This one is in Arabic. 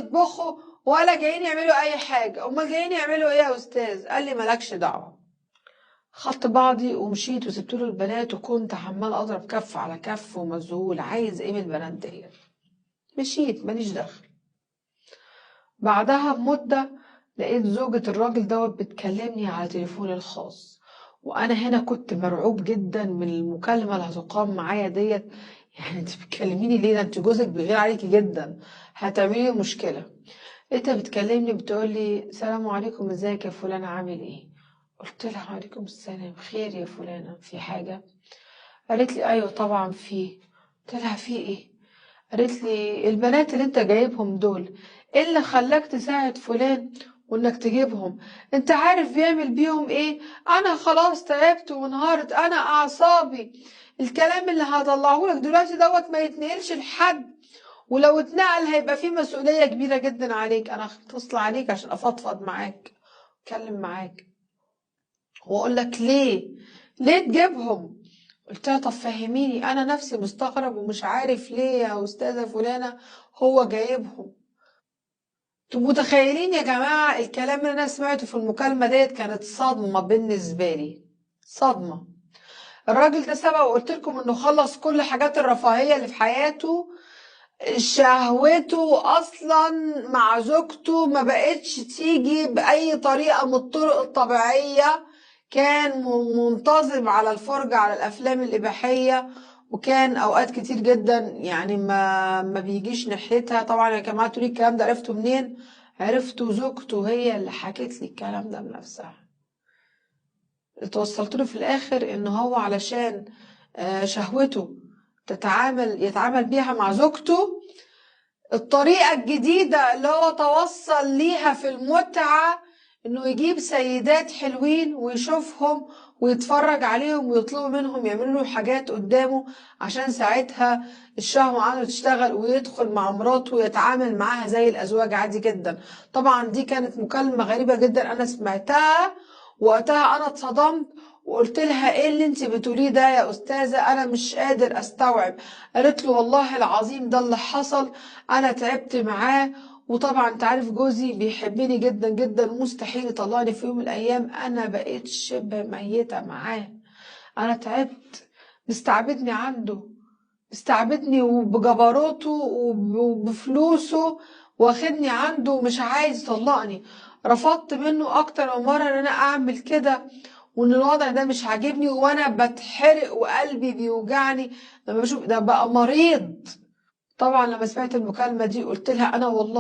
يطبخوا ولا جايين يعملوا اي حاجه. امال جايين يعملوا ايه يا استاذ؟ قال لي مالكش دعوه. خدت بعضي ومشيت وسبت له البنات، وكنت عمال اضرب كف على كف ومذهول عايز ايه من البنات ديت. مشيت ماليش دخل. بعدها بمده لقيت زوجة الراجل دوت بتكلمني على تليفوني الخاص، وانا هنا كنت مرعوب جدا من المكالمه اللي هتقام معايا ديت. يعني انت بتكلميني ليه؟ ده انت جوزك بيغير عليكي جدا، هتعملي مشكله. لقيتها بتكلمني بتقولي السلام عليكم، ازيك يا فلانه، عامل ايه؟ قلت لها وعليكم السلام، خير يا فلانه، في حاجه؟ قالت لي ايوه طبعا في. قلت لها في ايه؟ قالت لي البنات اللي انت جايبهم دول، ايه اللي خلاك تساعد فلان وانك تجيبهم؟ انت عارف بيعمل بيهم ايه؟ انا خلاص تعبت وانهارت، انا اعصابي. الكلام اللي هطلعه لك دلوقتي دوت ما يتنقلش لحد، ولو اتنقل هيبقى فيه مسؤولية كبيرة جدا عليك. انا هتصل عليك عشان افضفض معاك، اتكلم معاك واقول لك ليه تجيبهم. قلت لها طب فهميني، انا نفسي مستغرب ومش عارف ليه يا استاذه فلانه هو جايبهم. انتوا متخيلين يا جماعه الكلام اللي انا سمعته في المكالمه ديت؟ كانت صدمه بالنسبه لي، صدمه. الراجل ده سبق وقلت لكم انه خلص كل حاجات الرفاهيه اللي في حياته. شهوته اصلا مع زوجته ما بقتش تيجي باي طريقه من الطرق الطبيعيه. كان منتظم على الفرجه على الافلام الاباحيه، وكان اوقات كتير جدا يعني ما بيجيش ناحيتها. طبعا يا جماعه تقولي الكلام ده عرفته منين؟ عرفته زوجته هي اللي حكت لي الكلام ده بنفسها. اتوصلت له في الاخر ان هو علشان شهوته يتعامل بيها مع زوجته. الطريقة الجديدة اللي هو توصل ليها في المتعة انه يجيب سيدات حلوين ويشوفهم ويتفرج عليهم ويطلبوا منهم يعملوا له حاجات قدامه، عشان ساعتها الشهوة عنده تشتغل ويدخل مع مراته ويتعامل معاها زي الأزواج عادي جدا. طبعا دي كانت مكالمة غريبة جدا أنا سمعتها، وقتها أنا اتصدمت وقلت لها ايه اللي انت بتقوليه ده يا أستاذة؟ أنا مش قادر أستوعب. قالت له والله العظيم ده اللي حصل، انا تعبت معاه، وطبعا انت عارف جوزي بيحبني جدا جدا ومستحيل يطلعني في يوم من الايام. انا بقيت شبه ميتة معاه، انا تعبت. مستعبدني عنده، مستعبدني وبجبروته وبفلوسه، واخدني عنده ومش عايز يطلقني. رفضت منه اكتر من مرة ان انا اعمل كده، وان الوضع ده مش عاجبني، وانا بتحرق وقلبي بيوجعني لما بشوف ده بقى مريض. طبعا لما سمعت المكالمة دي قلت لها انا والله